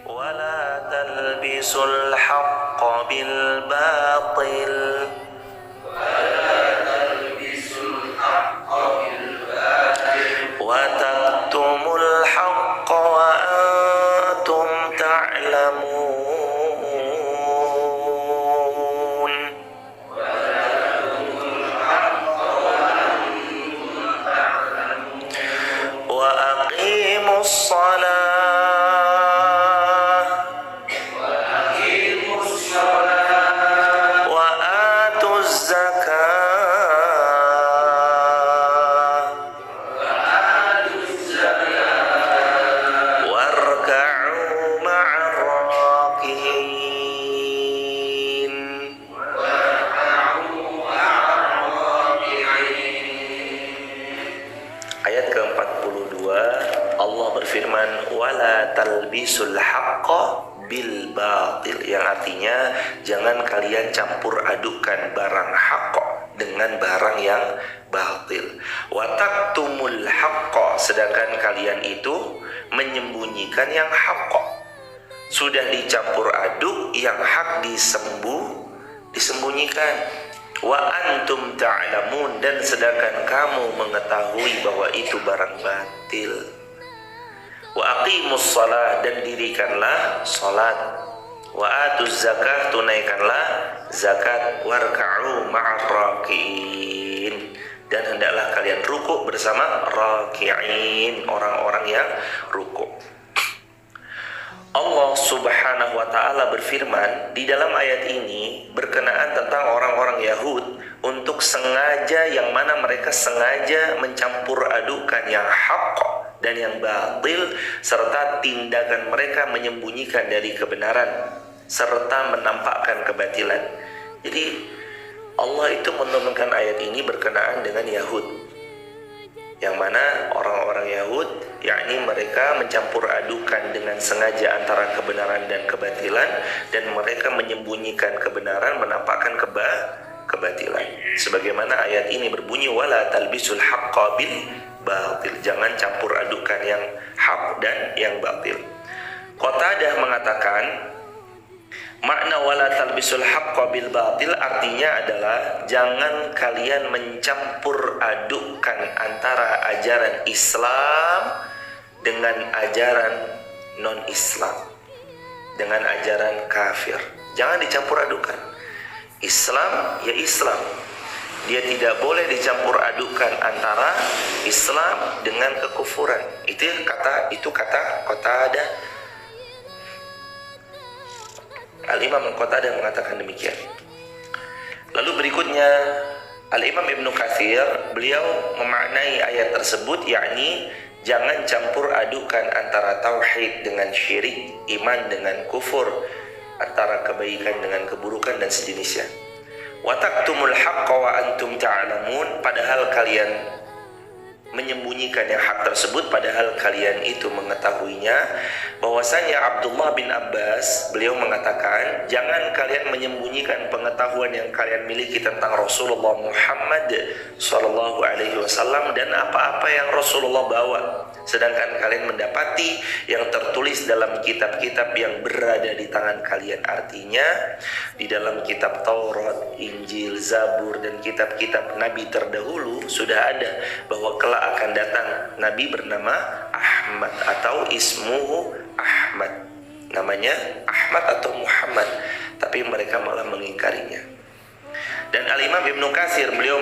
ولا تلبسوا الحق بالباطل وتكتموا الحق وأنتم تعلمون وأقيموا الصلاة وآتوا الزكاة واركعوا مع الراكعين. Ayat ke-42 Allah berfirman wala talbisul haqqa bil batil, yang artinya jangan kalian campur adukan barang haqq dengan barang yang batil. Wa taktumul haqqa, sedangkan kalian itu menyembunyikan yang haqq. Sudah dicampur aduk, yang hak disembunyikan. Wa antum ta'lamun, dan sedangkan kamu mengetahui bahwa itu barang batil. Wa aqimus shalah, dan dirikanlah salat. Wa atuz zakah, tunaikanlah zakat. Warka'u ma'ar raki'in, dan hendaklah kalian rukuk bersama raki'in, orang-orang yang rukuk. Allah subhanahu wa ta'ala berfirman di dalam ayat ini berkenaan tentang orang-orang Yahud untuk sengaja, yang mana mereka sengaja mencampur adukan yang haqq dan yang batil, serta tindakan mereka menyembunyikan dari kebenaran serta menampakkan kebatilan. Jadi Allah itu menurunkan ayat ini berkenaan dengan Yahud, yang mana orang-orang Yahud, yakni mereka mencampur adukan dengan sengaja antara kebenaran dan kebatilan, dan mereka menyembunyikan kebenaran, menampakkan kebatilan. Sebagaimana ayat ini berbunyi wala talbisul haqqa bil batil, jangan campur adukan yang hak dan yang batil. Qatadah mengatakan makna wala talbisul haqqa bil batil artinya adalah jangan kalian mencampur adukan antara ajaran Islam dengan ajaran non-Islam, dengan ajaran kafir. Jangan dicampur adukan. Islam ya Islam, dia tidak boleh dicampur adukan antara Islam dengan kekufuran. Itu kata Qatadah. Al-Imam Qatadah mengatakan demikian. Lalu berikutnya Al-Imam Ibnu Katsir, beliau memaknai ayat tersebut, yakni jangan campur adukan antara tauhid dengan syirik, iman dengan kufur, antara kebaikan dengan keburukan dan sejenisnya. Wa taktumul haqqa wa antum ta'lamun, padahal kalian menyembunyikan yang hak tersebut padahal kalian itu mengetahuinya. Bahwasanya Abdullah bin Abbas, beliau mengatakan jangan kalian menyembunyikan pengetahuan yang kalian miliki tentang Rasulullah Muhammad SAW dan apa-apa yang Rasulullah bawa, sedangkan kalian mendapati yang tertulis dalam kitab-kitab yang berada di tangan kalian. Artinya di dalam kitab Taurat, Injil, Zabur, dan kitab-kitab Nabi terdahulu sudah ada bahwa kelak akan datang Nabi bernama Ahmad atau ismuhu Ahmad, namanya Ahmad atau Muhammad, tapi mereka malah mengingkarinya. Dan Al-Imam Ibnu Katsir, beliau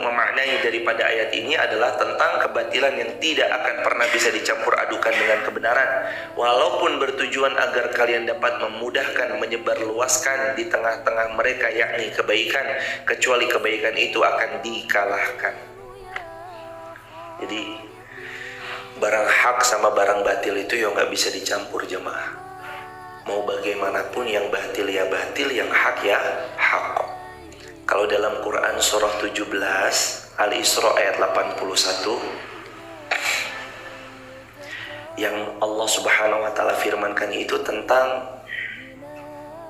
memaknai daripada ayat ini adalah tentang kebatilan yang tidak akan pernah bisa dicampur adukan dengan kebenaran, walaupun bertujuan agar kalian dapat memudahkan menyebarluaskan di tengah-tengah mereka, yakni kebaikan, kecuali kebaikan itu akan dikalahkan. Jadi barang hak sama barang batil itu ya nggak bisa dicampur jemaah. Mau bagaimanapun, yang batil ya batil, yang hak ya hak. Kalau dalam Quran surah 17 Al-Isra ayat 81, yang Allah subhanahu wa ta'ala firmankan itu tentang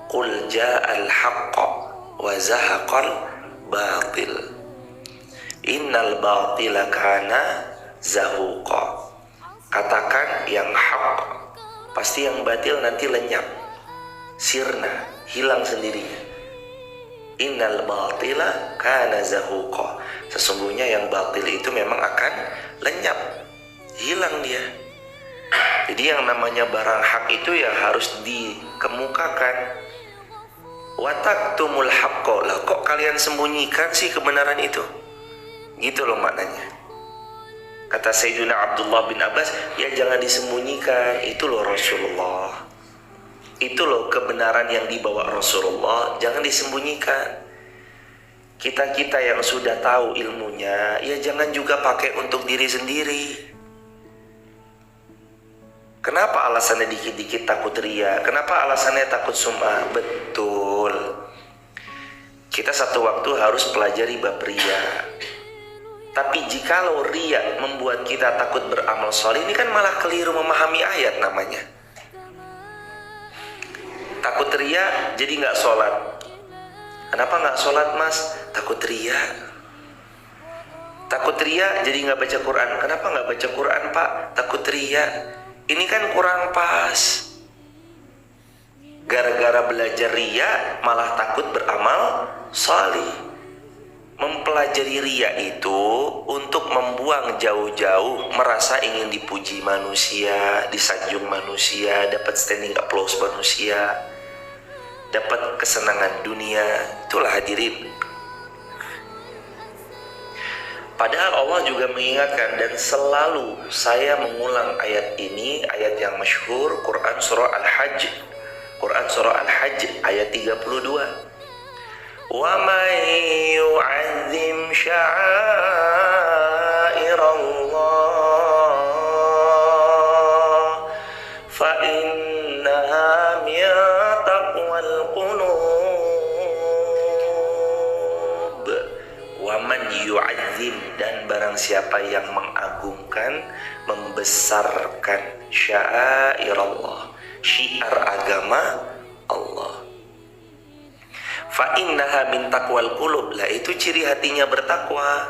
qul ja'al haqqa wa zahaqal batil innal batila kana zahuqa. Katakan yang hak pasti yang batil nanti lenyap, sirna, hilang sendirinya. Innal batila kana zahuqa. Sesungguhnya yang batil itu memang akan lenyap, hilang dia. Jadi yang namanya barang hak itu ya harus dikemukakan. Wa taktumul haqqo. Lah kok kalian sembunyikan sih kebenaran itu? Gitu loh maknanya. Kata Sayyidina Abdullah bin Abbas, ya jangan disembunyikan, itu loh Rasulullah. Itu loh kebenaran yang dibawa Rasulullah, jangan disembunyikan. Kita-kita yang sudah tahu ilmunya, ya jangan juga pakai untuk diri sendiri. Kenapa alasannya dikit-dikit takut ria? Kenapa alasannya takut sum'ah? Betul. Kita satu waktu harus pelajari bab ria. Tapi jikalau ria membuat kita takut beramal soleh, ini kan malah keliru memahami ayat namanya. Takut ria jadi nggak sholat. Kenapa nggak sholat mas? Takut ria. Takut ria jadi nggak baca Quran. Kenapa nggak baca Quran pak? Takut ria. Ini kan kurang pas. Gara-gara belajar ria malah takut beramal salih. Mempelajari ria itu untuk membuang jauh-jauh merasa ingin dipuji manusia, disanjung manusia, dapat standing applause manusia, dapat kesenangan dunia. Itulah hadirin. Padahal Allah juga mengingatkan, dan selalu saya mengulang ayat ini, ayat yang masyhur, Quran surah Al-Hajj. Quran surah Al-Hajj ayat 32. وَمَنْ يُعَظِّمْ شَعَائِرَ اللَّهِ فَإِنَّهَا مِنْ تَقْوَى الْقُلُوبِ. وَمَنْ يُعَظِّمْ, dan barang siapa yang mengagungkan, membesarkan sya'air Allah, syiar agama Allah. Fa innaha min taqwal qulub, lah itu ciri hatinya bertakwa.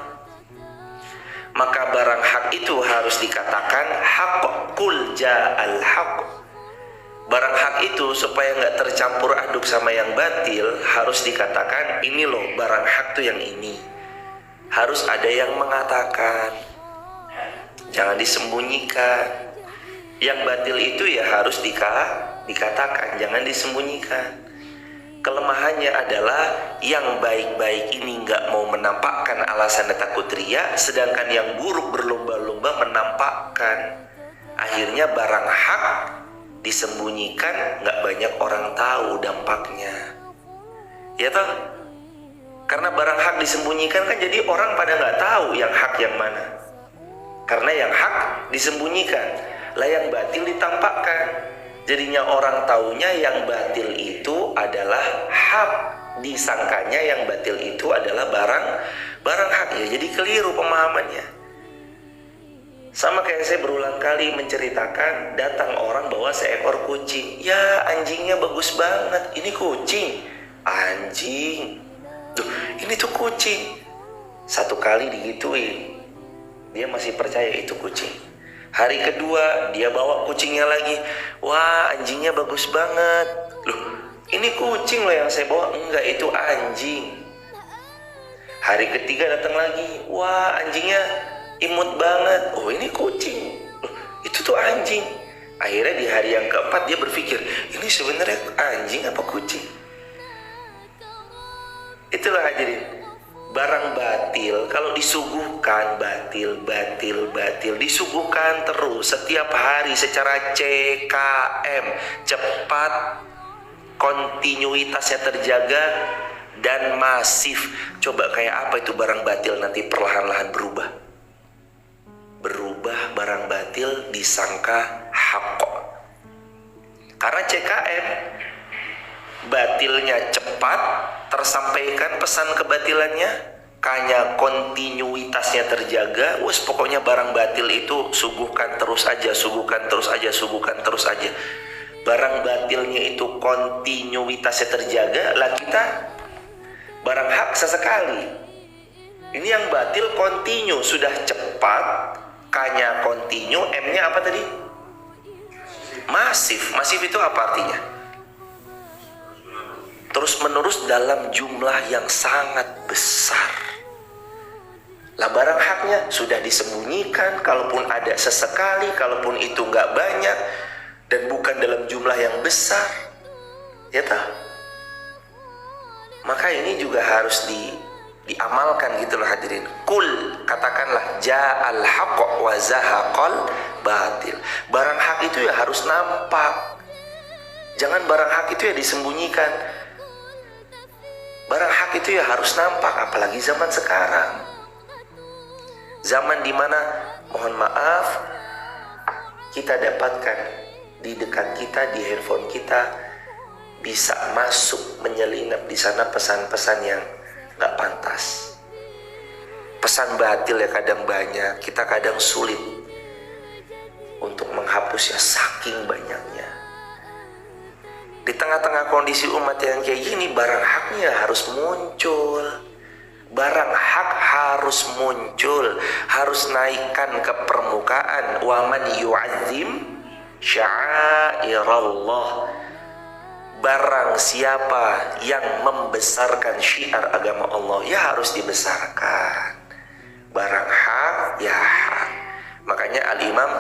Maka barang hak itu harus dikatakan haqqul ja'al haqq. Barang hak itu supaya nggak tercampur aduk sama yang batil, harus dikatakan ini loh barang hak tuh yang ini. Harus ada yang mengatakan, jangan disembunyikan. Yang batil itu ya harus dikatakan, jangan disembunyikan. Kelemahannya adalah yang baik-baik ini nggak mau menampakkan alasan takut ria, sedangkan yang buruk berlomba-lomba menampakkan. Akhirnya barang hak disembunyikan, nggak banyak orang tahu dampaknya. Ya toh? Karena barang hak disembunyikan kan jadi orang pada nggak tahu yang hak yang mana. Karena yang hak disembunyikan, lah yang batil ditampakkan. Jadinya orang taunya yang batil itu adalah hak, disangkanya yang batil itu adalah barang hak. Ya jadi keliru pemahamannya. Sama kayak saya berulang kali menceritakan, datang orang bawa seekor kucing. Ya anjingnya bagus banget, ini kucing. Anjing. Duh, ini tuh kucing. Satu kali digituin, dia masih percaya itu kucing. Hari kedua dia bawa kucingnya lagi. Wah anjingnya bagus banget. Loh ini kucing loh yang saya bawa. Enggak, itu anjing. Hari ketiga datang lagi. Wah anjingnya imut banget. Oh ini kucing. Loh itu tuh anjing. Akhirnya di hari yang keempat dia berpikir, ini sebenarnya anjing apa kucing? Itulah hadirin. Barang batil kalau disuguhkan batil, disuguhkan terus setiap hari secara CKM, cepat, kontinuitasnya terjaga dan masif. Coba kayak apa itu barang batil nanti perlahan-lahan berubah barang batil disangka hak. Karena CKM, batilnya cepat tersampaikan pesan kebatilannya, kanya kontinuitasnya terjaga. Wes pokoknya barang batil itu suguhkan terus aja. Barang batilnya itu kontinuitasnya terjaga, lah kita barang hak sesekali. Ini yang batil kontinu, sudah cepat, kanya kontinu, M-nya apa tadi? Masif. Masif itu apa artinya? Terus menerus dalam jumlah yang sangat besar. Lah barang haknya sudah disembunyikan, kalaupun ada sesekali, kalaupun itu nggak banyak dan bukan dalam jumlah yang besar, ya tak? Maka ini juga harus diamalkan gitu loh hadirin. Kul, katakanlah ja'al haqq wa zahaqal batil. Barang hak itu ya harus nampak. Jangan barang hak itu ya disembunyikan. Barang hak itu ya harus nampak, apalagi zaman sekarang. Zaman dimana, mohon maaf, kita dapatkan di dekat kita, di handphone kita, bisa masuk menyelinap di sana pesan-pesan yang gak pantas. Pesan batil ya kadang banyak, kita kadang sulit untuk menghapusnya saking banyaknya. Di tengah-tengah kondisi umat yang kayak gini, barang haknya harus muncul. Barang hak harus muncul, harus naikkan ke permukaan. Wa man yu'azzim sya'airallah. Barang siapa yang membesarkan syiar agama Allah, ya harus dibesarkan. Barang hak, ya hak. Makanya Al-Imam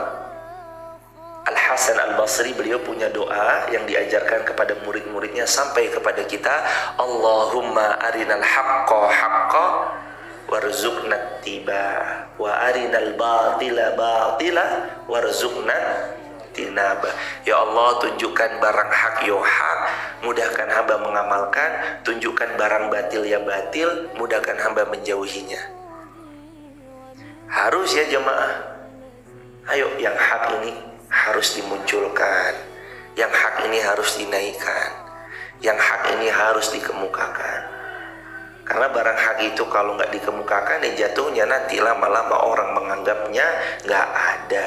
Al-Hasan Al-Basri, beliau punya doa yang diajarkan kepada murid-muridnya sampai kepada kita. Allahumma arinal haqqa haqqa warzuqna tibaa wa arinal batila batila warzuqna tinaba. Ya Allah, tunjukkan barang hak ya hak, mudahkan hamba mengamalkan. Tunjukkan barang batil ya batil, mudahkan hamba menjauhinya. Harus ya jemaah. Ayo, yang hak ini harus dimunculkan, yang hak ini harus dinaikkan, yang hak ini harus dikemukakan. Karena barang hak itu kalau nggak dikemukakan, ya jatuhnya nanti lama-lama orang menganggapnya nggak ada.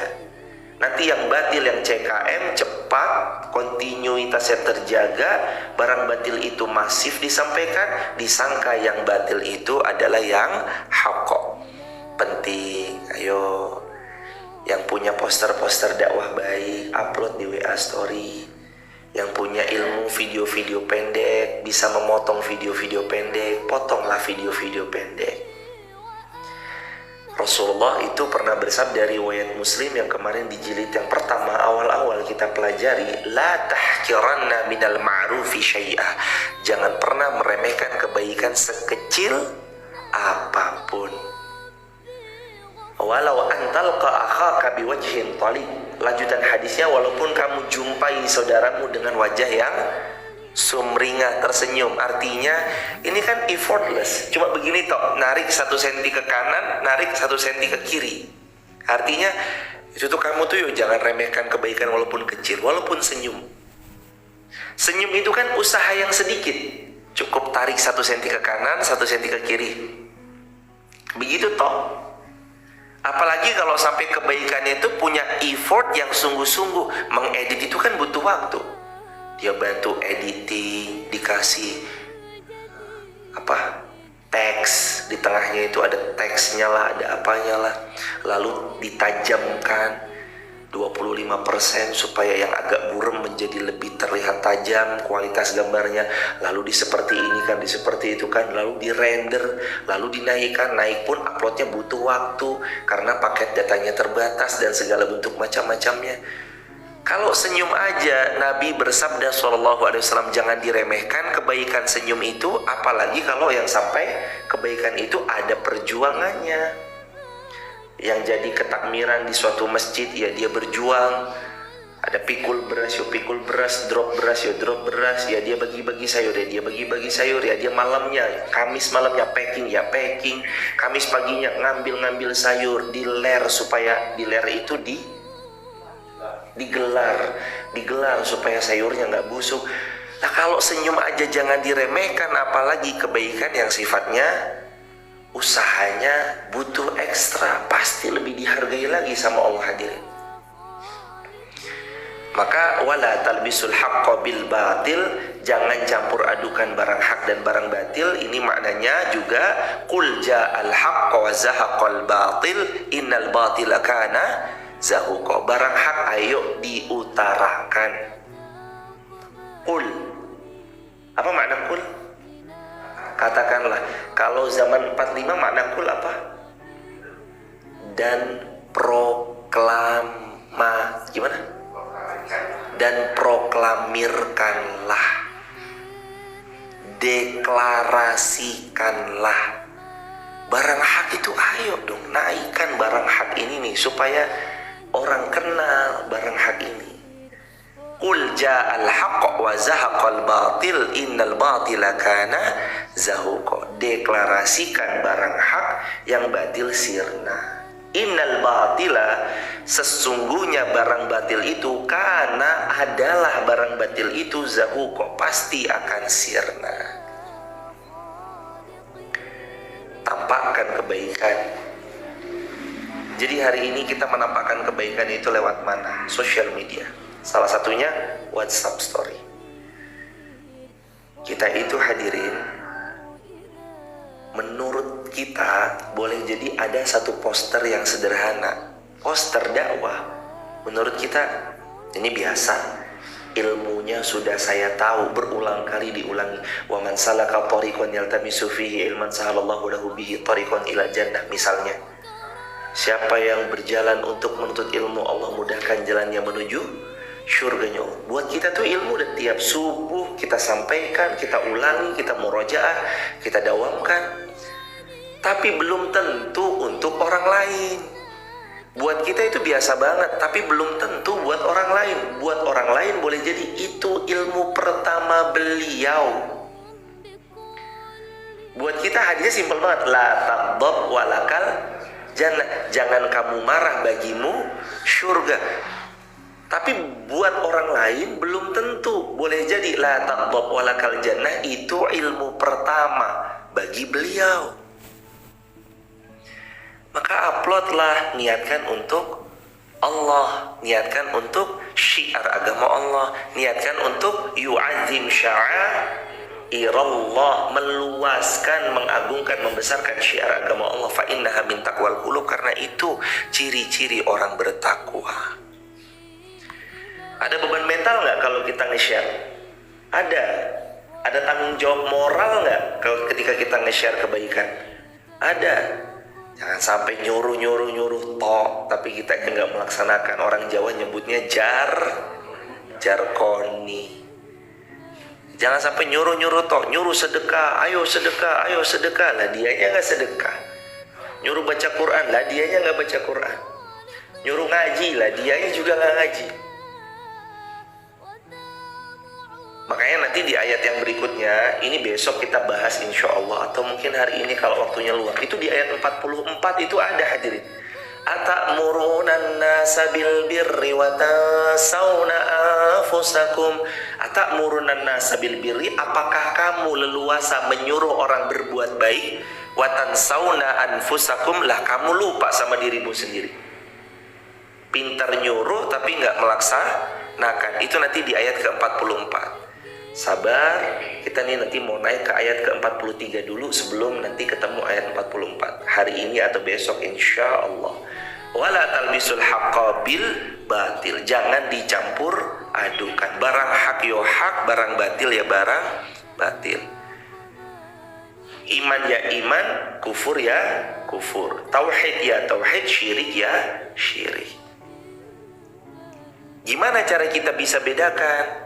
Nanti yang batil, yang CKM cepat, kontinuitasnya terjaga, barang batil itu masif disampaikan, disangka yang batil itu adalah yang hak. Penting, ayo. Yang punya poster-poster dakwah baik, upload di WA story. Yang punya ilmu video-video pendek, bisa memotong video-video pendek, potonglah video-video pendek. Rasulullah itu pernah bersabda, riwayat Muslim yang kemarin di jilid yang pertama awal-awal kita pelajari, la tahkiranna minal ma'rufi syai'ah. Jangan pernah meremehkan kebaikan sekecil apapun. Walau antalqa akhaka biwajhin talib. Lanjutan hadisnya, walaupun kamu jumpai saudaramu dengan wajah yang sumringah, tersenyum. Artinya ini kan effortless, cuma begini toh, narik 1 senti ke kanan, narik 1 senti ke kiri. Artinya itu tuh kamu tuh jangan remehkan kebaikan walaupun kecil, walaupun senyum. Senyum itu kan usaha yang sedikit, cukup tarik 1 senti ke kanan, 1 senti ke kiri. Begitu toh. Apalagi kalau sampai kebaikannya itu punya effort yang sungguh-sungguh. Mengedit itu kan butuh waktu. Dia bantu editing, dikasih teks, di tengahnya itu ada teksnya lah, ada apanya lah, lalu ditajamkan 25% supaya yang agak buram menjadi lebih terlihat tajam kualitas gambarnya, lalu seperti ini kan, seperti itu kan, lalu di render, lalu dinaikkan. Naik pun uploadnya butuh waktu karena paket datanya terbatas dan segala bentuk macam-macamnya. Kalau senyum aja, Nabi bersabda SAW, jangan diremehkan kebaikan senyum itu, apalagi kalau yang sampai kebaikan itu ada perjuangannya. Yang jadi ketakmiran di suatu masjid, ya dia berjuang. Ada pikul beras, ya pikul beras, drop beras, ya drop beras, ya dia bagi-bagi sayur, ya dia bagi-bagi sayur, ya dia malamnya, Kamis malamnya packing, ya packing. Kamis paginya ngambil sayur, diler supaya diler itu digelar supaya sayurnya nggak busuk. Nah kalau senyum aja jangan diremehkan, apalagi kebaikan yang sifatnya usahanya butuh ekstra, pasti lebih dihargai lagi sama Allah hadirin. Maka wala talbisul haqqo bil batil, jangan campur adukan barang hak dan barang batil. Ini maknanya juga qul ja'al haqqo wa zahaqal batil innal batila kana zahuqa. Barang hak ayo diutarakan. Qul. Apa makna qul? Katakanlah. Kalau zaman 45 makna qul apa? Dan gimana? Dan proklamirkanlah, deklarasikanlah. Barang hak itu ayo dong, naikkan barang hak ini nih supaya orang kenal barang hak ini. Qul ja'al haqq wa zahaqal batil innal batila kana zahuqa. Deklarasikan barang hak, yang batil sirna. Innal batila, sesungguhnya barang batil itu, karena adalah barang batil itu, zahuqa, pasti akan sirna. Tampakkan kebaikan. Jadi hari ini kita menampakkan kebaikan itu lewat mana? Social media. Salah satunya WhatsApp Story. Kita itu hadirin, menurut kita boleh jadi ada satu poster yang sederhana, poster dakwah. Menurut kita ini biasa, ilmunya sudah saya tahu, berulang kali diulangi. Wa man salaka tariqan yaltamisu fihi ilman sahalallahu lahu bihi tariqan ila jannah, misalnya. Siapa yang berjalan untuk menuntut ilmu, Allah mudahkan jalannya menuju syurganya. Buat kita tuh ilmu dan tiap subuh kita sampaikan, kita ulangi, kita murojaah, kita dawamkan. Tapi belum tentu untuk orang lain. Buat kita itu biasa banget, tapi belum tentu buat orang lain. Buat orang lain boleh jadi itu ilmu pertama beliau. Buat kita hadisnya simpel banget, la taghdab walakal jannah. Jangan kamu marah, bagimu syurga. Tapi buat orang lain belum tentu. Boleh jadi la taghdab walakal jannah itu ilmu pertama bagi beliau. Maka uploadlah, niatkan untuk Allah, niatkan untuk syiar agama Allah, niatkan untuk yu'azzim sya'airallah, meluaskan, mengagungkan, membesarkan syiar agama Allah. Fa innaha min taqwal qulub, karena itu ciri-ciri orang bertakwa. Ada beban mental nggak kalau kita nge-share? Ada. Ada tanggung jawab moral nggak kalau ketika kita nge-share kebaikan? Ada. Jangan sampai nyuruh tok, tapi kita nggak melaksanakan. Orang Jawa nyebutnya jarkoni. Jangan sampai nyuruh tok, nyuruh sedekah, ayo sedekah, ayo sedekah. Lah dianya nggak sedekah. Nyuruh baca Quran, lah dianya nggak baca Quran. Nyuruh ngaji, lah dianya juga nggak ngaji. Makanya nanti di ayat yang berikutnya, ini besok kita bahas insya Allah, atau mungkin hari ini kalau waktunya luang. Itu di ayat 44 itu ada hadirin. Atamuruna nasa bil birri wa tansawna anfusakum. Atamuruna nasa bil birri, apakah kamu leluasa menyuruh orang berbuat baik? Wa tansawna anfusakum, lah kamu lupa sama dirimu sendiri. Pintar nyuruh tapi nggak melaksanakan. Itu nanti di ayat ke-44. Sabar, kita nih nanti mau naik ke ayat ke-43 dulu sebelum nanti ketemu ayat 44. Hari ini atau besok insya Allah. Wala talbisul haqqa bil batil. Jangan dicampur adukan. Barang hak ya hak, barang batil ya barang batil. Iman ya iman, kufur ya kufur. Tauhid ya tauhid, syirik ya syirik. Gimana cara kita bisa bedakan?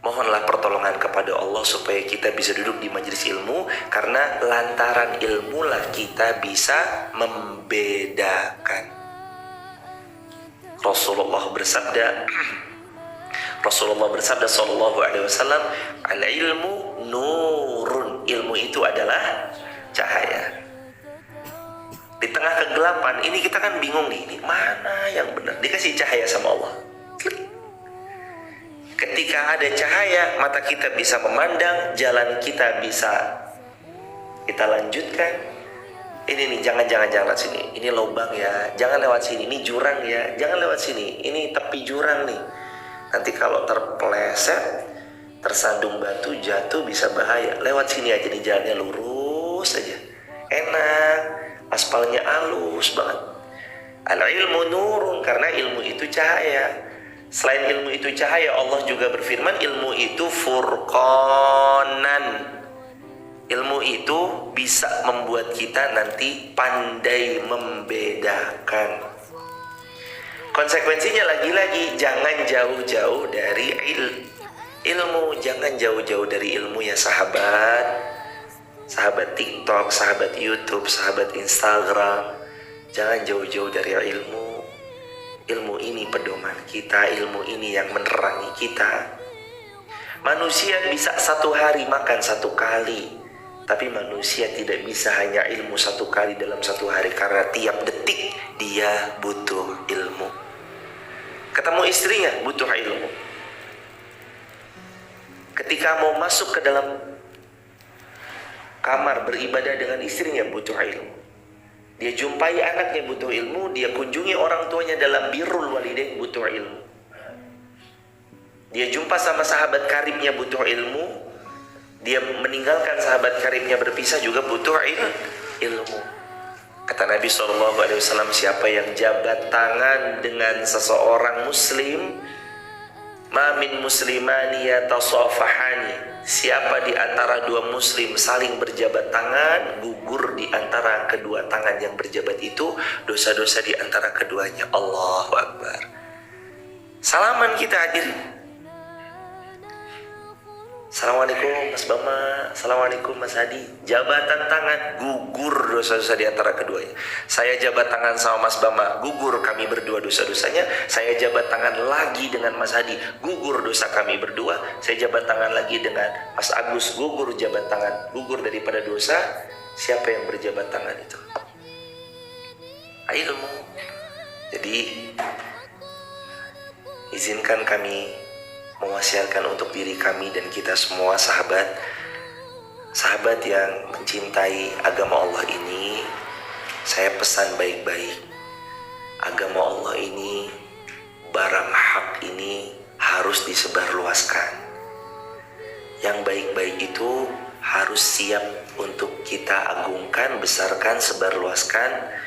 Mohonlah pertolongan kepada Allah supaya kita bisa duduk di majelis ilmu, karena lantaran ilmulah kita bisa membedakan. Rasulullah bersabda sallallahu alaihi wasallam, al ilmu nurun. Ilmu itu adalah cahaya. Di tengah kegelapan ini kita kan bingung nih, ini mana yang benar? Dikasih cahaya sama Allah. Ketika ada cahaya, mata kita bisa memandang, jalan kita bisa kita lanjutkan. Ini nih, jangan lewat sini. Ini lubang ya, jangan lewat sini. Ini jurang ya, jangan lewat sini. Ini tepi jurang nih. Nanti kalau terpeleset, tersandung batu, jatuh bisa bahaya. Lewat sini aja, nih jalannya lurus aja. Enak, aspalnya halus banget. Al-ilmu nurun, karena ilmu itu cahaya. Selain ilmu itu cahaya, Allah juga berfirman ilmu itu furqanan. Ilmu itu bisa membuat kita nanti pandai membedakan. Konsekuensinya lagi-lagi jangan jauh-jauh dari ilmu. Jangan jauh-jauh dari ilmu ya sahabat. Sahabat TikTok, sahabat YouTube, sahabat Instagram. Jangan jauh-jauh dari ilmu. Ilmu ini pedoman kita, ilmu ini yang menerangi kita. Manusia bisa satu hari makan satu kali, tapi manusia tidak bisa hanya ilmu satu kali dalam satu hari, karena tiap detik dia butuh ilmu. Ketemu istrinya butuh ilmu. Ketika mau masuk ke dalam kamar beribadah dengan istrinya butuh ilmu. Dia jumpai anaknya butuh ilmu, dia kunjungi orang tuanya dalam birrul walidain butuh ilmu. Dia jumpa sama sahabat karibnya butuh ilmu. Dia meninggalkan sahabat karibnya berpisah juga butuh ilmu. Kata Nabi SAW, siapa yang jabat tangan dengan seseorang muslim, ma min muslimani yatasafahani, siapa di antara dua muslim saling berjabat tangan, gugur di antara kedua tangan yang berjabat itu dosa-dosa di antara keduanya. Allahu Akbar. Salaman kita hadirin. Assalamualaikum Mas Bama, Assalamualaikum Mas Hadi. Jabatan tangan, gugur dosa-dosa di antara keduanya. Saya jabat tangan sama Mas Bama, gugur kami berdua dosa-dosanya. Saya jabat tangan lagi dengan Mas Hadi, gugur dosa kami berdua. Saya jabat tangan lagi dengan Mas Agus, gugur jabat tangan, gugur daripada dosa. Siapa yang berjabat tangan itu? Ilmu. Jadi izinkan kami mewasiatkan untuk diri kami dan kita semua sahabat yang mencintai agama Allah ini, saya pesan baik-baik. Agama Allah ini, barang hak ini harus disebarluaskan. Yang baik-baik itu harus siap untuk kita agungkan, besarkan, sebarluaskan,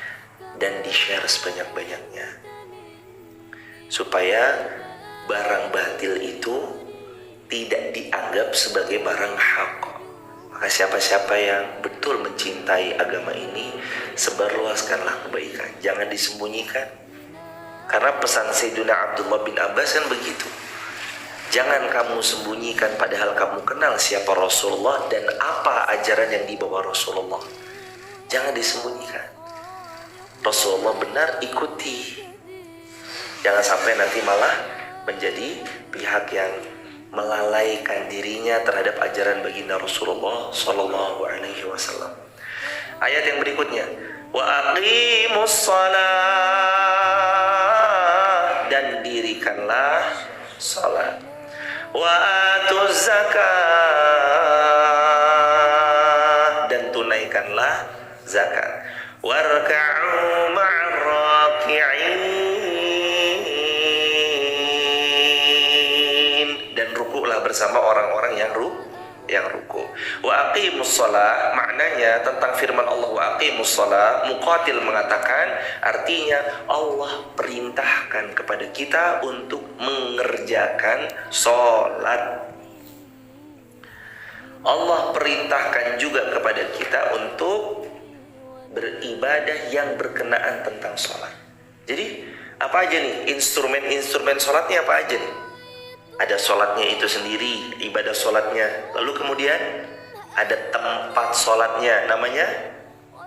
dan di-share sebanyak-banyaknya. Supaya barang batil itu tidak dianggap sebagai barang hak. Maka siapa-siapa yang betul mencintai agama ini, sebarluaskanlah kebaikan, jangan disembunyikan. Karena pesan Sayyidina Abdullah bin Abbas kan begitu. Jangan kamu sembunyikan padahal kamu kenal siapa Rasulullah dan apa ajaran yang dibawa Rasulullah. Jangan disembunyikan. Rasulullah benar, ikuti. Jangan sampai nanti malah menjadi pihak yang melalaikan dirinya terhadap ajaran baginda Rasulullah Sallallahu Alaihi Wasallam. Ayat yang berikutnya, wa aqimus salat, dan dirikanlah salat, wa atuz zakat, dan tunaikanlah zakat, warka'u ma'ar raki'in, bersama orang-orang yang ruku. Wa aqimus shalah, maknanya tentang firman Allah wa aqimus shalah, Muqatil mengatakan artinya Allah perintahkan kepada kita untuk mengerjakan sholat. Allah perintahkan juga kepada kita untuk beribadah yang berkenaan tentang sholat. Jadi apa aja nih instrumen sholatnya, apa aja nih? Ada sholatnya itu sendiri, ibadah sholatnya. Lalu kemudian ada tempat sholatnya, namanya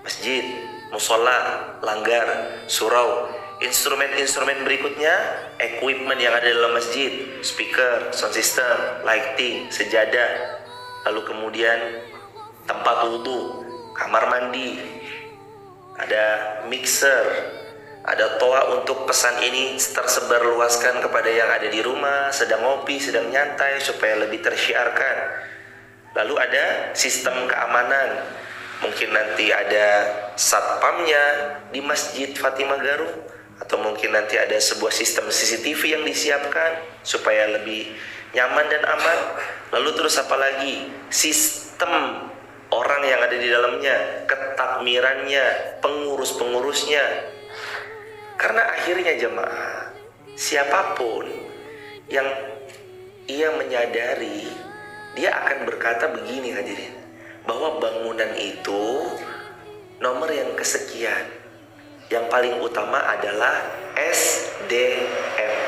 masjid, musola, langgar, surau. Instrumen-instrumen berikutnya, equipment yang ada dalam masjid, speaker, sound system, lighting, sejadah. Lalu kemudian tempat wudhu, kamar mandi, ada mixer, ada toa untuk pesan ini tersebar luaskan kepada yang ada di rumah, sedang ngopi, sedang nyantai supaya lebih tersyiarkan. Lalu ada sistem keamanan. Mungkin nanti ada satpamnya di Masjid Fatimah Garuh, atau mungkin nanti ada sebuah sistem CCTV yang disiapkan supaya lebih nyaman dan aman. Lalu terus apa lagi? Sistem orang yang ada di dalamnya, ketakmirannya, pengurus-pengurusnya. Karena akhirnya jemaah, siapapun yang ia menyadari, dia akan berkata begini hadirin, bahwa bangunan itu nomor yang kesekian, yang paling utama adalah SDM.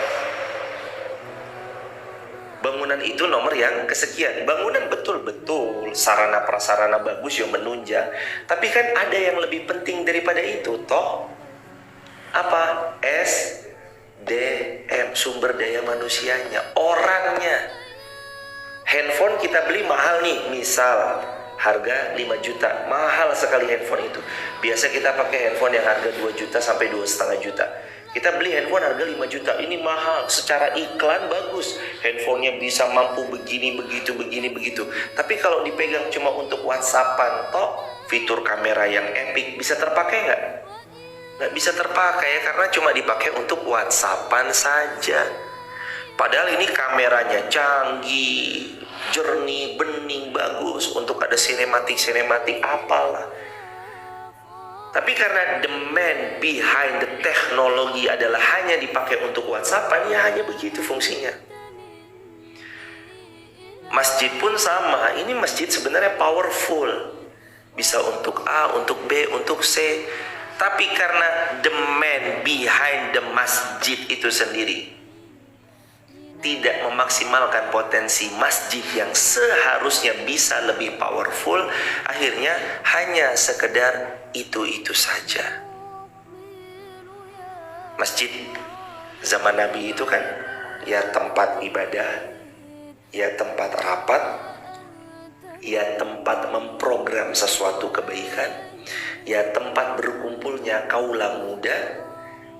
Bangunan itu nomor yang kesekian. Bangunan betul-betul sarana prasarana bagus yang menunjang, tapi kan ada yang lebih penting daripada itu, toh. Apa? SDM, sumber daya manusianya, orangnya. Handphone kita beli mahal nih, misal harga 5 juta, mahal sekali handphone itu. Biasa kita pakai handphone yang harga 2 juta sampai 2,5 juta. Kita beli handphone harga 5 juta, ini mahal. Secara iklan bagus, handphonenya bisa mampu begini, begitu, begini, begitu. Tapi kalau dipegang cuma untuk WhatsAppan, toh fitur kamera yang epic bisa terpakai nggak? Nggak bisa terpakai ya, karena cuma dipakai untuk WhatsAppan saja. Padahal ini kameranya canggih, jernih, bening, bagus untuk ada sinematik apalah. Tapi karena the man behind the technology adalah hanya dipakai untuk WhatsAppan, ya hanya begitu fungsinya. Masjid pun sama, ini masjid sebenarnya powerful. Bisa untuk A, untuk B, untuk C. Tapi karena the man behind the masjid itu sendiri tidak memaksimalkan potensi masjid yang seharusnya bisa lebih powerful, akhirnya hanya sekedar itu saja. Masjid zaman Nabi itu kan ya tempat ibadah, ya tempat rapat, ya tempat memprogram sesuatu kebaikan, ya tempat berkumpulnya kaula muda,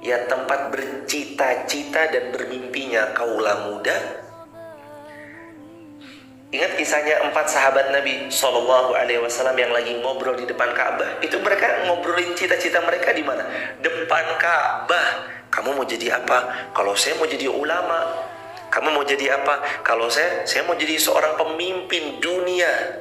ya tempat bercita-cita dan bermimpinya kaula muda. Ingat kisahnya 4 sahabat Nabi SAW yang lagi ngobrol di depan Ka'bah. Itu mereka ngobrolin cita-cita mereka di mana? Depan Ka'bah. Kamu mau jadi apa? Kalau saya mau jadi ulama. Kamu mau jadi apa? Kalau saya mau jadi seorang pemimpin dunia.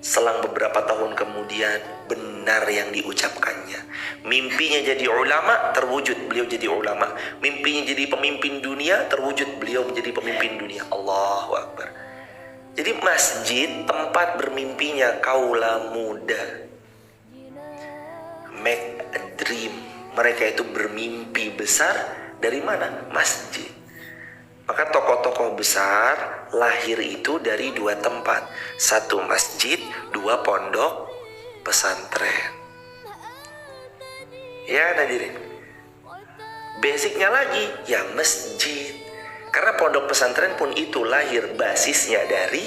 Selang beberapa tahun kemudian benar yang diucapkannya. Mimpinya jadi ulama, terwujud beliau jadi ulama. Mimpinya jadi pemimpin dunia, terwujud beliau menjadi pemimpin dunia. Allahu Akbar. Jadi masjid tempat bermimpinya kaula muda. Make a dream. Mereka itu bermimpi besar dari mana? Masjid. Maka tokoh-tokoh besar lahir itu dari 2 tempat. 1 masjid, 2 pondok pesantren. Ya hadirin, basicnya lagi ya masjid. Karena pondok pesantren pun itu lahir basisnya dari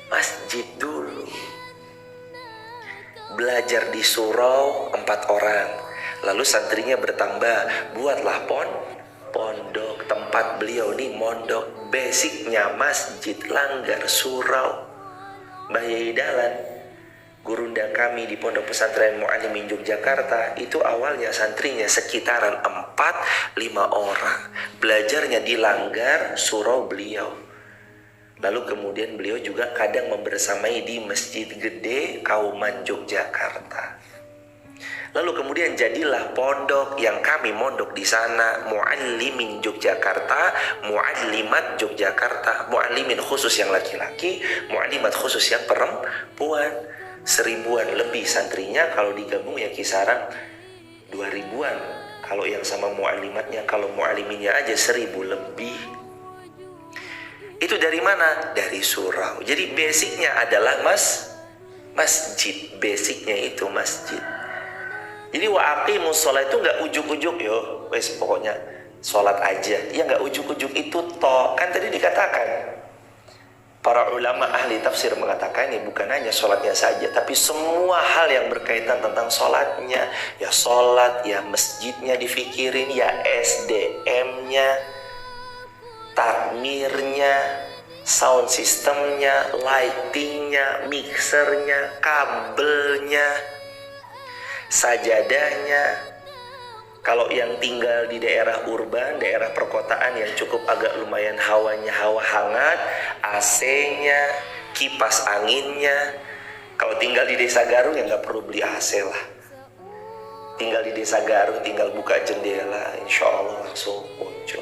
masjid dulu. Belajar di surau 4 orang, lalu santrinya bertambah, buatlah pondok. Tempat beliau nih mondok, basicnya masjid, langgar, surau. Mbah Yai Dahlan, gurunda kami di Pondok Pesantren Mu'allimin Yogyakarta, itu awalnya santrinya sekitaran 4-5 orang. Belajarnya di langgar surau beliau. Lalu kemudian beliau juga kadang membersamai di Masjid Gede Kauman Yogyakarta. Lalu kemudian jadilah pondok yang kami mondok di sana, Mu'allimin Yogyakarta, Mu'allimat Yogyakarta, Mu'allimin khusus yang laki-laki, Mu'allimat khusus yang perempuan. 1000-an lebih santrinya, kalau digabung ya kisaran 2000-an. Kalau yang sama mu'allimatnya, kalau mu'alliminnya aja 1000 lebih. Itu dari mana? Dari surau. Jadi basicnya adalah masjid. Basicnya itu masjid. Jadi waqimus sholat itu nggak ujuk-ujuk yo, wes pokoknya sholat aja. Ya nggak ujuk-ujuk itu toh. Kan tadi dikatakan, para ulama ahli tafsir mengatakan ini bukan hanya sholatnya saja, tapi semua hal yang berkaitan tentang sholatnya. Ya sholat, ya masjidnya difikirin, ya SDM-nya, takmirnya, sound systemnya, lightingnya, mixernya, kabelnya, sajadahnya. Kalau yang tinggal di daerah urban, daerah perkotaan yang cukup agak lumayan hawanya hawa hangat, AC-nya, kipas anginnya. Kalau tinggal di desa Garung ya nggak perlu beli AC lah. tinggal di desa Garut, tinggal buka jendela, insya Allah langsung muncul.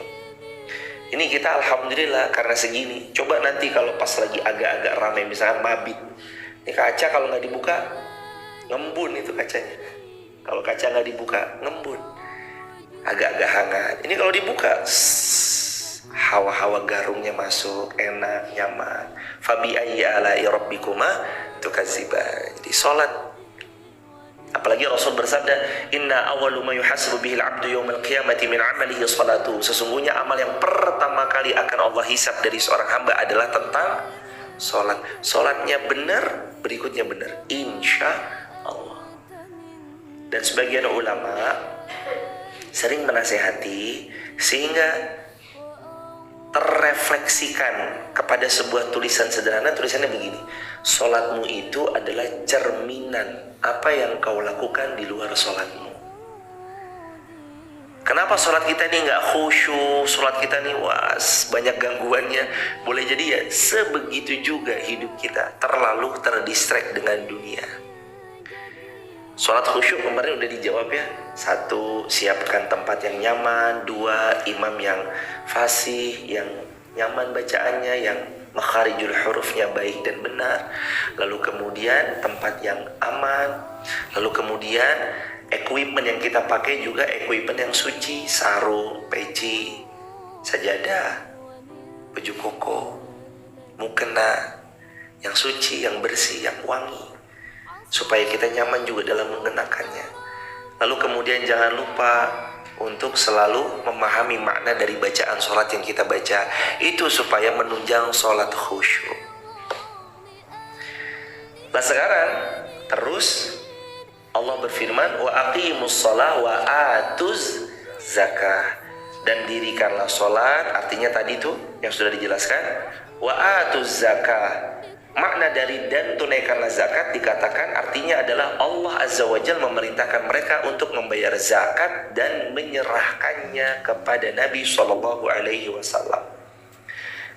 Ini kita alhamdulillah karena segini. Coba nanti kalau pas lagi agak-agak ramai, misalkan mabit, ini kaca kalau nggak dibuka ngembun itu kacanya. Kalau kaca nggak dibuka ngembun, agak-agak hangat. Ini kalau dibuka, hawa-hawa garungnya masuk, enak, nyaman. Fabi ayyi ala'i rabbikuma tukadziban. Jadi sholat, apalagi Rasul bersabda, inna awwalu ma yuhasabu bihil abdu yawmal qiyamati min amalihi salatu. Sesungguhnya amal yang pertama kali akan Allah hisab dari seorang hamba adalah tentang sholat. Sholatnya benar, berikutnya benar, insya Allah. Dan sebagian ulama sering menasehati sehingga terrefleksikan kepada sebuah tulisan sederhana. Tulisannya begini, sholatmu itu adalah cerminan apa yang kau lakukan di luar sholatmu. Kenapa sholat kita ini nggak khusyuk, sholat kita ini banyak gangguannya? Boleh jadi ya sebegitu juga hidup kita terlalu terdistract dengan dunia. Sholat khusyuk kemarin udah dijawab ya. 1, siapkan tempat yang nyaman. 2, imam yang fasih, yang nyaman bacaannya, yang makharijul hurufnya baik dan benar. Lalu kemudian tempat yang aman. Lalu kemudian equipment yang kita pakai juga equipment yang suci, sarung, peci, sajadah, baju koko, mukena, yang suci, yang bersih, yang wangi, supaya kita nyaman juga dalam mengenakannya. Lalu kemudian jangan lupa untuk selalu memahami makna dari bacaan sholat yang kita baca, itu supaya menunjang sholat khusyuk. Nah sekarang terus Allah berfirman, wa aqimus shalah wa atuz zakah, dan dirikanlah sholat. Artinya tadi itu yang sudah dijelaskan, wa atuz zakah. Makna dari dan tunaikanlah zakat dikatakan artinya adalah Allah Azza wa Jalla memerintahkan mereka untuk membayar zakat dan menyerahkannya kepada Nabi Shallallahu Alaihi Wasallam.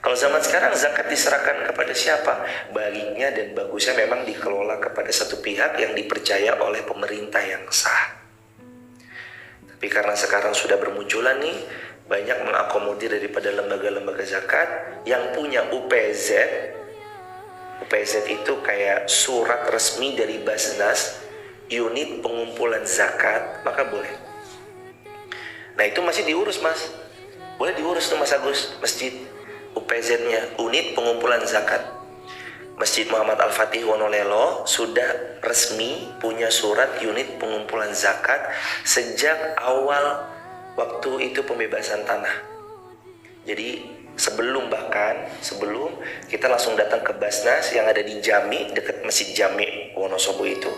Kalau zaman sekarang zakat diserahkan kepada siapa? Baiknya dan bagusnya memang dikelola kepada satu pihak yang dipercaya oleh pemerintah yang sah. Tapi karena sekarang sudah bermunculan nih banyak mengakomodir daripada lembaga-lembaga zakat yang punya UPZ. UPZ itu kayak surat resmi dari Basnas, unit pengumpulan zakat, maka boleh. Nah itu masih diurus mas, boleh diurus tuh mas Agus, masjid UPZ-nya, unit pengumpulan zakat. Masjid Muhammad Al-Fatih Wonolelo sudah resmi punya surat unit pengumpulan zakat sejak awal waktu itu pembebasan tanah. Jadi sebelum kita langsung datang ke Basnas yang ada di Jami, dekat Masjid Jami Wonosobo itu,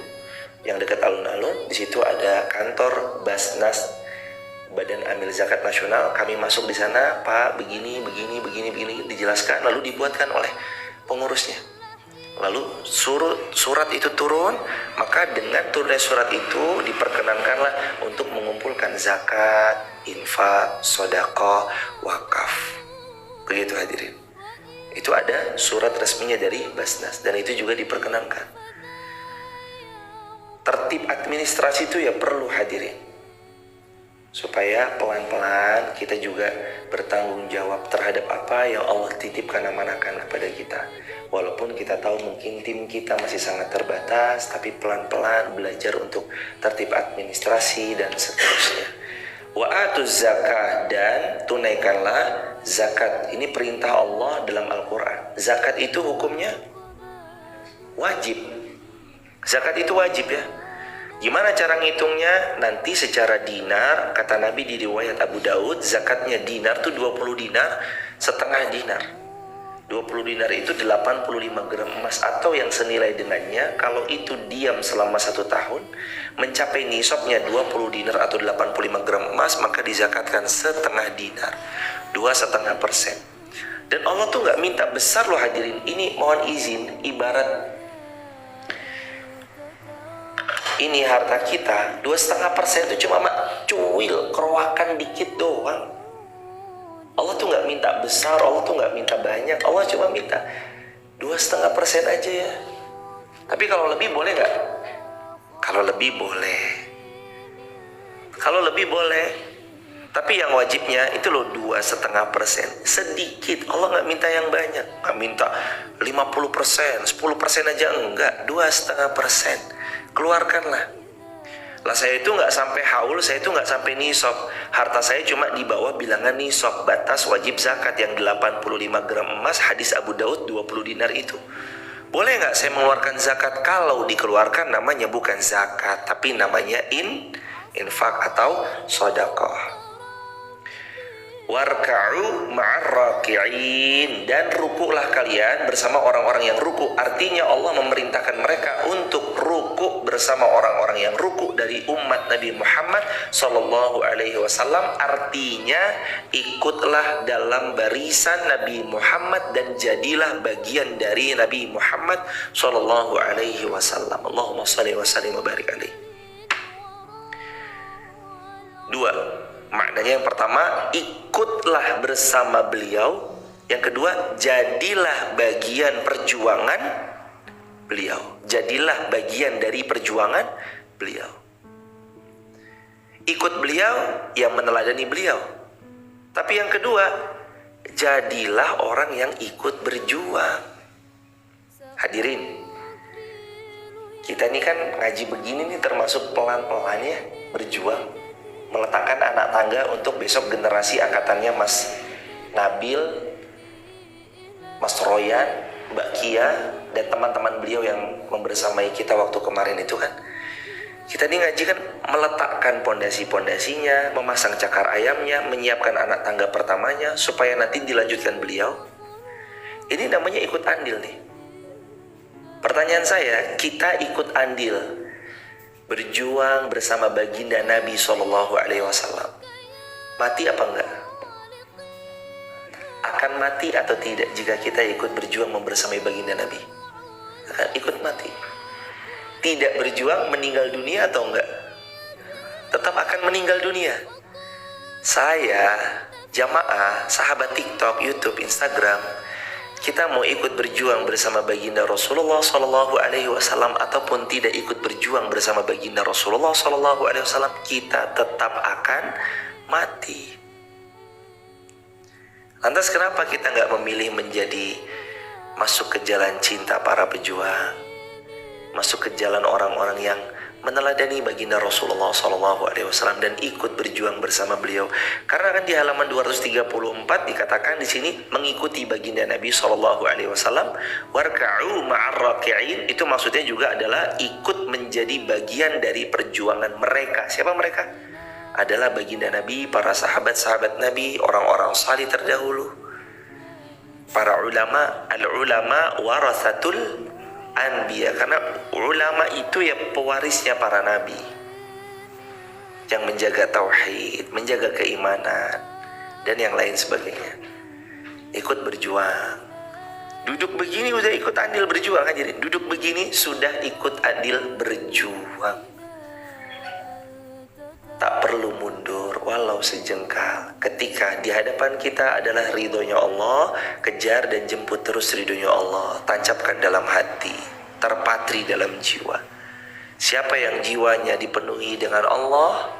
yang dekat alun-alun. Di situ ada kantor Basnas, Badan Amil Zakat Nasional. Kami masuk di sana, Pak, begini, dijelaskan, lalu dibuatkan oleh pengurusnya. Lalu surat itu turun, maka dengan turunnya surat itu diperkenankanlah untuk mengumpulkan zakat, infak, sedekah, wakaf. Begitu hadirin. Itu ada surat resminya dari Basnas dan itu juga diperkenankan. Tertib administrasi itu ya perlu hadirin, supaya pelan-pelan kita juga bertanggung jawab terhadap apa yang Allah titipkan amanahkan kepada kita. Walaupun kita tahu mungkin tim kita masih sangat terbatas, tapi pelan-pelan belajar untuk tertib administrasi dan seterusnya. Wa atuz zakah, dan tunaikanlah zakat. Ini perintah Allah dalam Al-Quran. Zakat itu hukumnya wajib. Zakat itu wajib ya. Gimana cara ngitungnya? Nanti secara dinar, kata Nabi di riwayat Abu Daud, zakatnya dinar tuh 20 dinar, setengah dinar. 20 dinar itu 85 gram emas atau yang senilai dengannya. Kalau itu diam selama 1 tahun, mencapai nisabnya 20 dinar atau 85 gram emas, maka dizakatkan setengah dinar, 2,5%. Dan Allah tuh gak minta besar loh hadirin. Ini mohon izin, ibarat ini harta kita 2,5% itu cuma cuil, keroakan dikit doang. Allah tuh gak minta besar, Allah tuh gak minta banyak, Allah cuma minta 2,5% aja ya. Tapi kalau lebih boleh gak? Kalau lebih boleh. Kalau lebih boleh. Tapi yang wajibnya itu loh 2,5%. Sedikit. Allah nggak minta yang banyak. Nggak minta 50%, 10% aja enggak. 2,5%. Keluarkanlah. Lah saya itu nggak sampai haul, saya itu nggak sampai nisab. Harta saya cuma di bawah bilangan nisab. Batas wajib zakat yang 85 gram emas, hadis Abu Daud 20 dinar itu. Boleh nggak saya mengeluarkan zakat? Kalau dikeluarkan namanya bukan zakat, tapi namanya infak atau sedekah. Warka'u ma'ar raki'in, dan rukuklah kalian bersama orang-orang yang ruku. Artinya Allah memerintahkan mereka untuk ruku bersama orang-orang yang ruku dari umat Nabi Muhammad sallallahu alaihi wasallam. Artinya ikutlah dalam barisan Nabi Muhammad dan jadilah bagian dari Nabi Muhammad sallallahu alaihi wasallam. Allahumma shalli wa sallim wa barik alaihi. Dua maknanya, yang pertama, ikutlah bersama beliau. Yang kedua, jadilah bagian perjuangan beliau. Jadilah bagian dari perjuangan beliau. Ikut beliau, yang meneladani beliau. Tapi yang kedua, jadilah orang yang ikut berjuang. Hadirin, kita ini kan ngaji begini nih termasuk pelan-pelan ya, berjuang. Meletakkan anak tangga untuk besok generasi angkatannya Mas Nabil, Mas Royan, Mbak Kia, dan teman-teman beliau yang membersamai kita waktu kemarin itu kan. Kita ini ngaji kan meletakkan pondasi-pondasinya, memasang cakar ayamnya, menyiapkan anak tangga pertamanya, supaya nanti dilanjutkan beliau. Ini namanya ikut andil nih. Pertanyaan saya, kita ikut andil berjuang bersama baginda Nabi Sallallahu Alaihi Wasallam, mati apa enggak? Akan mati atau tidak jika kita ikut berjuang membersamai baginda Nabi? Akan ikut mati. Tidak berjuang meninggal dunia atau enggak? Tetap akan meninggal dunia. Saya, jamaah, sahabat TikTok, YouTube, Instagram, kita mau ikut berjuang bersama baginda Rasulullah Sallallahu Alaihi Wasallam ataupun tidak ikut berjuang bersama baginda Rasulullah Sallallahu Alaihi Wasallam, kita tetap akan mati. Lantas kenapa kita nggak memilih menjadi masuk ke jalan cinta para pejuang, masuk ke jalan orang-orang yang meneladani baginda Rasulullah SAW dan ikut berjuang bersama beliau? Karena kan di halaman 234 dikatakan di sini mengikuti baginda Nabi SAW. Warka'u ma'ar raki'in, itu maksudnya juga adalah ikut menjadi bagian dari perjuangan mereka. Siapa mereka? Adalah baginda Nabi, para sahabat-sahabat Nabi, orang-orang salih terdahulu, para ulama. Al-ulama warathatul anbiya, karena ulama itu ya pewarisnya para nabi yang menjaga tauhid, menjaga keimanan dan yang lain sebagainya. Ikut berjuang. Duduk begini udah ikut andil berjuang aja. Duduk begini sudah ikut andil berjuang. Tak perlu mundur walau sejengkal. Ketika di hadapan kita adalah ridhonya Allah, kejar dan jemput terus ridhonya Allah. Tancapkan dalam hati, terpatri dalam jiwa. Siapa yang jiwanya dipenuhi dengan Allah,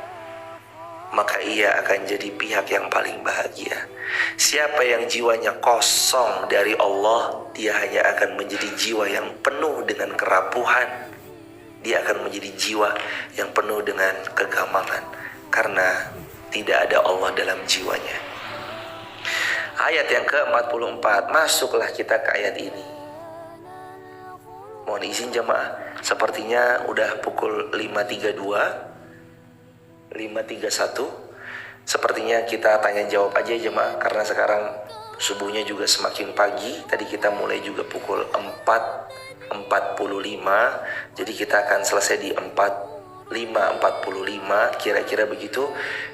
maka ia akan jadi pihak yang paling bahagia. Siapa yang jiwanya kosong dari Allah, dia hanya akan menjadi jiwa yang penuh dengan kerapuhan. Dia akan menjadi jiwa yang penuh dengan kegamangan, karena tidak ada Allah dalam jiwanya. Ayat yang ke-44, masuklah kita ke ayat ini. Mohon izin jamaah, sepertinya udah pukul 5.31. Sepertinya kita tanya jawab aja jemaah, karena sekarang subuhnya juga semakin pagi. Tadi kita mulai juga pukul 4.45, jadi kita akan selesai di 5.45 kira-kira begitu.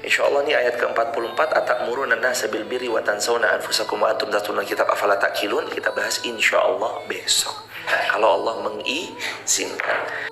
Insyaallah ini ayat ke-44, atamuruna an-nasa bil birri wa tansawna anfusakum wa antum tatluna kitab afala ta'qilun. Kita bahas insyaallah besok kalau Allah mengizinkan.